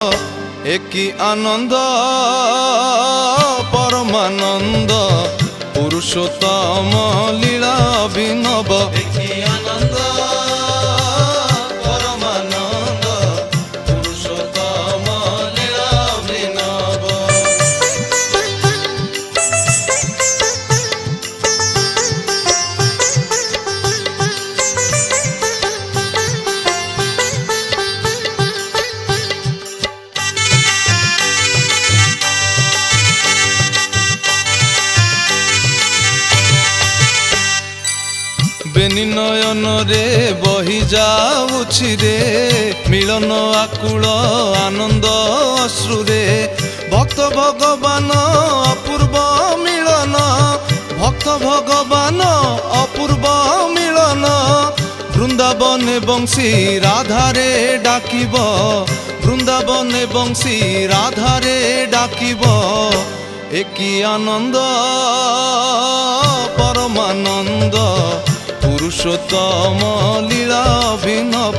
एकी आनंद परमानंद पुरुषोत्तम लीला अभिनव। एकी आनंद परमानंद पुरुषोत्तम लीला अभिनव। बेनी नयन रे बही जाऊछि रे मिलन आकुल आनंद अश्रु रे। भक्त भगवान अपूर्व मिलन भक्त भगवान अपूर्व मिलन। वृंदावन बंशी राधारे डाकिब वृंदावन बंशी राधारे डाकिब। एकी आनंद परमानंद पुरुषोत्तम लीला अभिनव।